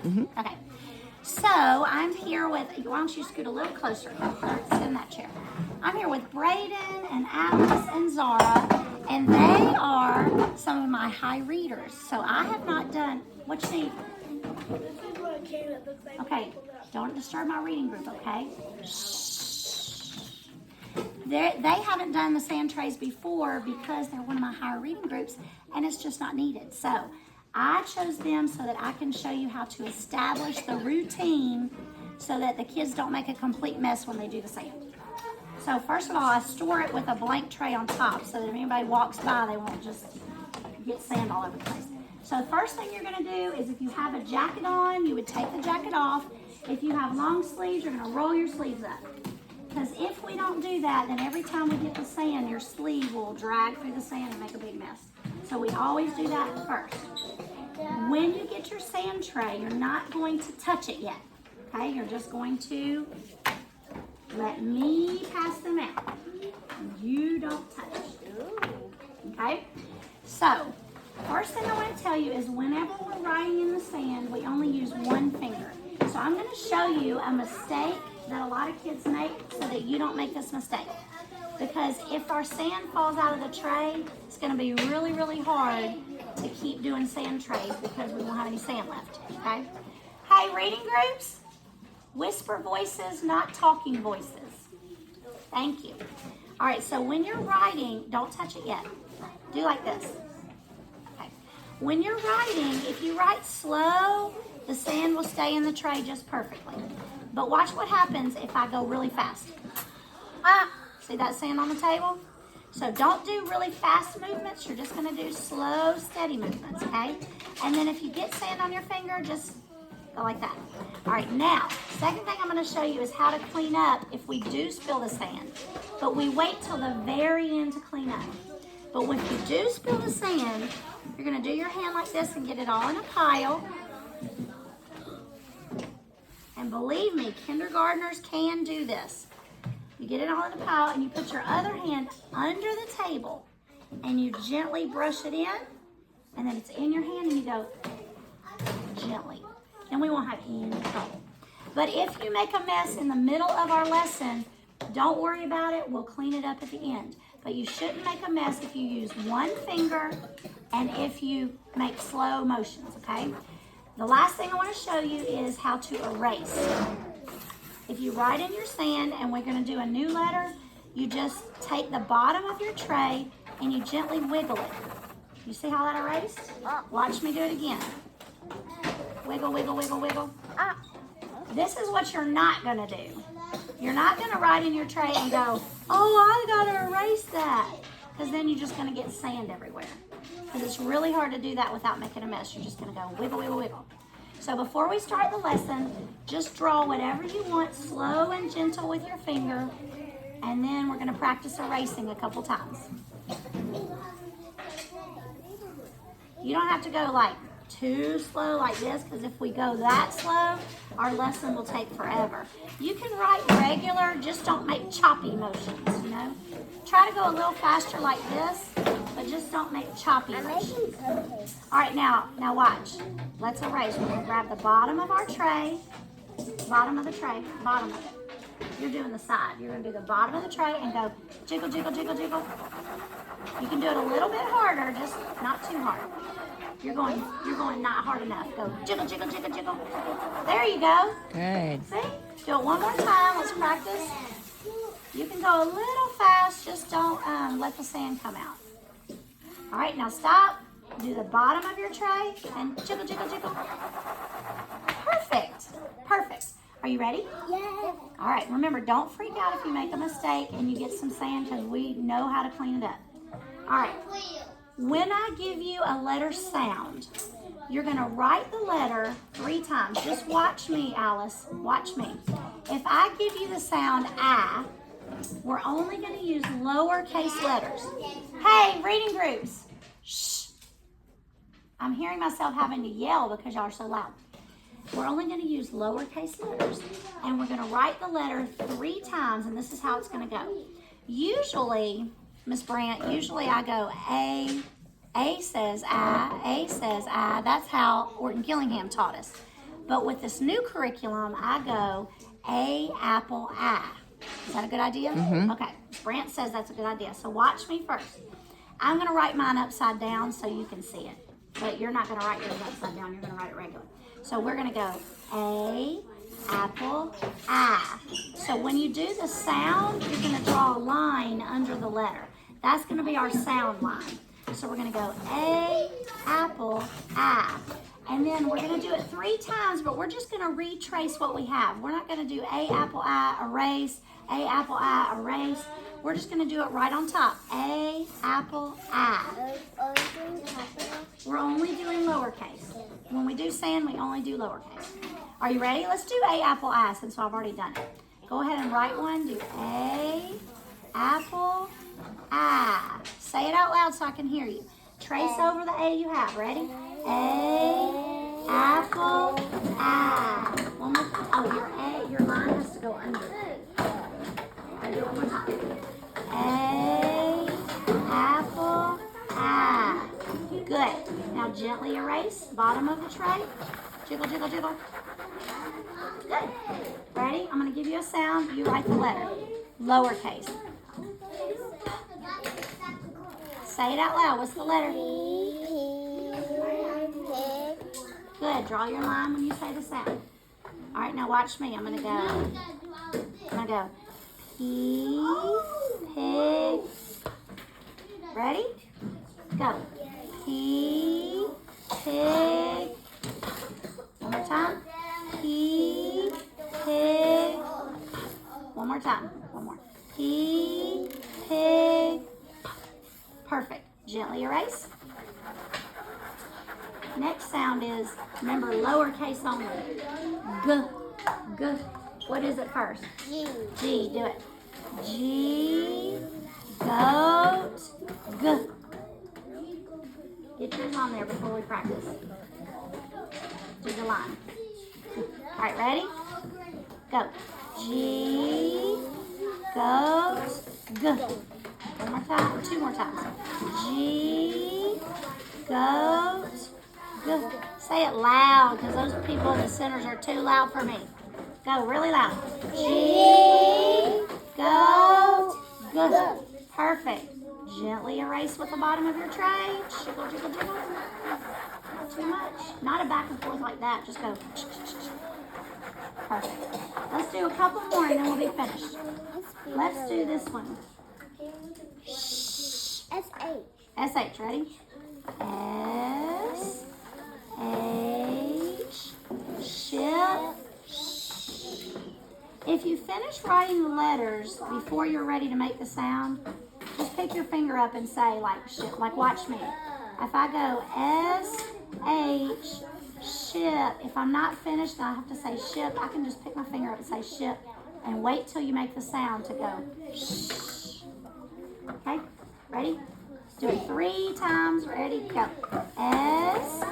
Okay. So I'm here with, why don't you scoot a little closer? Sit in that chair. I'm here with Braden and Alice and Zara, and they are some of my high readers. So I have not done, what you need? Okay, don't disturb my reading group, okay? Shh. They haven't done the sand trays before because they're one of my higher reading groups, and it's just not needed. So I chose them so that I can show you how to establish the routine so that the kids don't make a complete mess when they do the sand. So first of all, I store it with a blank tray on top so that if anybody walks by, they won't just get sand all over the place. So the first thing you're gonna do is if you have a jacket on, you would take the jacket off. If you have long sleeves, you're gonna roll your sleeves up. Because if we don't do that, then every time we get the sand, your sleeve will drag through the sand and make a big mess. So we always do that first. When you get your sand tray, you're not going to touch it yet. Okay, you're just going to let me pass them out. You don't touch. Okay, so first thing I want to tell you is whenever we're writing in the sand, we only use one finger. So I'm going to show you a mistake that a lot of kids make so that you don't make this mistake. Because if our sand falls out of the tray, it's going to be really, really hard to keep doing sand trays because we won't have any sand left, okay? Hey, reading groups, whisper voices, not talking voices. Thank you. All right, so when you're writing, don't touch it yet. Do like this. Okay. When you're writing, if you write slow, the sand will stay in the tray just perfectly. But watch what happens if I go really fast. See that sand on the table? So don't do really fast movements. You're just going to do slow, steady movements, okay? And then if you get sand on your finger, just go like that. All right, now, second thing I'm going to show you is how to clean up if we do spill the sand. But we wait till the very end to clean up. But if you do spill the sand, you're going to do your hand like this and get it all in a pile. And believe me, kindergartners can do this. You get it all in a pile and you put your other hand under the table and you gently brush it in, and then it's in your hand and you go gently. And we won't have any trouble. But if you make a mess in the middle of our lesson, don't worry about it. We'll clean it up at the end. But you shouldn't make a mess if you use one finger and if you make slow motions, okay? The last thing I want to show you is how to erase. If you write in your sand and we're going to do a new letter, you just take the bottom of your tray and you gently wiggle it. You see how that erased? Watch me do it again. Wiggle, wiggle, wiggle, wiggle. This is what you're not going to do. You're not going to write in your tray and go, oh, I got to erase that. Because then you're just going to get sand everywhere. Because it's really hard to do that without making a mess. You're just going to go wiggle, wiggle, wiggle. So before we start the lesson, just draw whatever you want, slow and gentle with your finger, and then we're going to practice erasing a couple times. You don't have to go like too slow like this, because if we go that slow, our lesson will take forever. You can write regular, just don't make choppy motions, you know. Try to go a little faster like this, but just don't make choppy motions. All right, now watch. Let's erase. We're going to grab the bottom of our tray, bottom of the tray, bottom of it. You're doing the side. You're going to do the bottom of the tray and go jiggle, jiggle, jiggle, jiggle. You can do it a little bit harder, just not too hard. You're going not hard enough. Go jiggle, jiggle, jiggle, jiggle. There you go. Good. See? Do it one more time. Let's practice. You can go a little fast. Just don't let the sand come out. All right, now stop. Do the bottom of your tray and jiggle, jiggle, jiggle. Perfect. Perfect. Are you ready? Yeah. All right, remember, don't freak out if you make a mistake and you get some sand, because we know how to clean it up. All right. When I give you a letter sound, you're going to write the letter 3 times. Just watch me, Alice. Watch me. If I give you the sound I, we're only going to use lowercase letters. Hey, reading groups. Shh. I'm hearing myself having to yell because y'all are so loud. We're only going to use lowercase letters, and we're going to write the letter 3 times, and this is how it's going to go. Usually, Miss Brandt, I go A says I, A says I. That's how Orton Gillingham taught us. But with this new curriculum, I go A, apple, I. Is that a good idea? Okay. Brant says that's a good idea. So watch me first. I'm going to write mine upside down so you can see it. But you're not going to write yours upside down. You're going to write it regular. So we're going to go A, apple, I. So when you do the sound, you're going to draw a line under the letter. That's going to be our sound line. So we're going to go A, apple, I. And then we're going to do it 3 times, but we're just going to retrace what we have. We're not going to do A, apple, I, erase, A, apple, I, erase. We're just going to do it right on top. A, apple, I. We're only doing lowercase. When we do sand, we only do lowercase. Are you ready? Let's do A, apple, I, since I've already done it. Go ahead and write one. Do A, apple, I. Say it out loud so I can hear you. Trace over the A you have. Ready? A, apple, I. One more time. Oh, your line has to go under. Ready? Do it one more time. A, apple, I. Good. Now gently erase bottom of the tray. Jiggle, jiggle, jiggle. Good. Ready? I'm going to give you a sound. You write the letter. Lowercase. Say it out loud. What's the letter? Good. Draw your line when you say the sound. All right, now watch me. I'm going to go. P, pig. Ready? Go. P, pig. One more time. P, pig. One more time. One more. P, pig. Perfect. Gently erase. Next sound is, remember, lowercase only. G, g. What is it first? G. G. Do it. G, goat, g. Get yours on there before we practice. Do the line. All right, ready? Go. G, goat, g. One more time, or 2 more times. G, goat, g. Say it loud, because those people in the centers are too loud for me. Go really loud. G, goat, g. Perfect. Gently erase with the bottom of your tray. Jiggle, jiggle, jiggle. Not too much. Not a back and forth like that. Just go. Perfect. Let's do a couple more and then we'll be finished. Let's do this one. S-H. S-H, ready? S-H, ship. If you finish writing the letters before you're ready to make the sound, just pick your finger up and say like ship, like watch me. If I go S-H, ship, if I'm not finished and I have to say ship, I can just pick my finger up and say ship and wait till you make the sound to go shh. Okay, ready? Let's do it 3 times. Ready, go. S-H,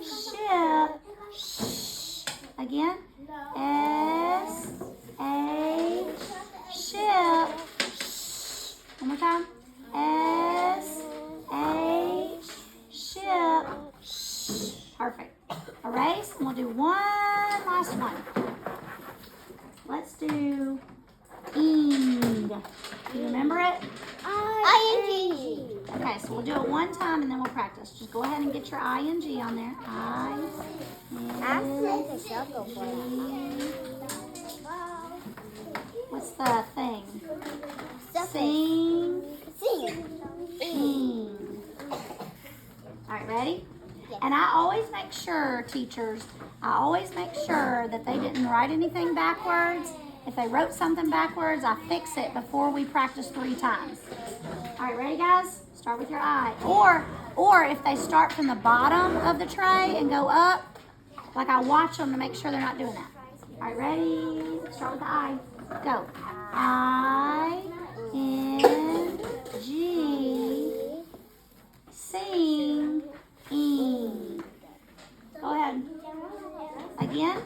ship, shh. Again. S-H, ship, shh. One more time. S-H, ship, shh. Perfect. Erase, and we'll do one last one. Let's do ing. Do you remember it? I-N-G. Okay, so we'll do it one time and then we'll practice. Just go ahead and get your I-N-G on there. I make a circle for that. What's the thing? Sing. Sing. Ing. All right, ready? Yes. And I always make sure, teachers, that they didn't write anything backwards. If they wrote something backwards, I fix it before we practice 3 times. All right, ready, guys? Start with your I. Or if they start from the bottom of the tray and go up, like I watch them to make sure they're not doing that. All right, ready? Start with the I. Go. I-N-G. Sing. Ing. Go ahead. Again.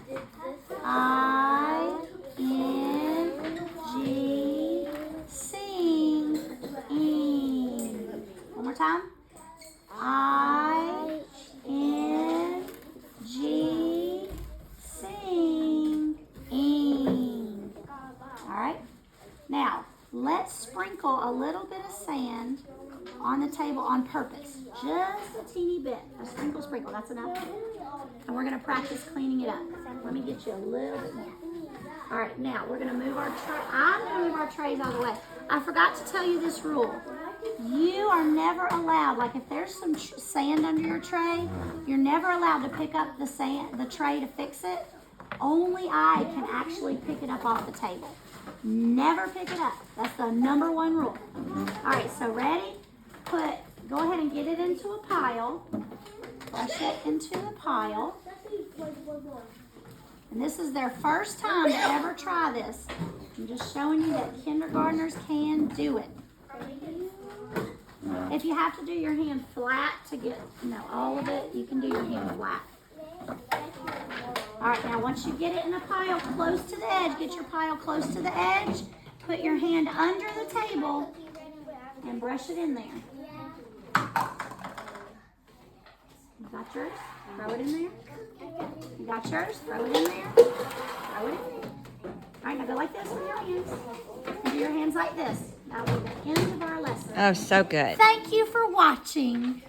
I-N-G. Sing. Ing. One more time. I-N-G. a little bit of sand on the table on purpose. Just a teeny bit. A sprinkle, sprinkle. That's enough. And we're going to practice cleaning it up. Let me get you a little bit more. All right, now we're going to move our tray. I'm going to move our trays out of the way. I forgot to tell you this rule. You are never allowed, like if there's some sand under your tray, you're never allowed to pick up the tray to fix it. Only I can actually pick it up off the table. Never pick it up. That's the number one rule. All right, so ready? Go ahead and get it into a pile. Brush it into the pile. And this is their first time to ever try this. I'm just showing you that kindergartners can do it. If you have to do your hand flat to get all of it, you can do your hand flat. All right, now once you get it in a pile close to the edge, get your pile close to the edge, put your hand under the table and brush it in there. You got yours? Throw it in there. You got yours? Throw it in there. Throw it in there. All right, now go like this with your hands. And do your hands like this. That'll be the end of our lesson. Oh, so good. Thank you for watching.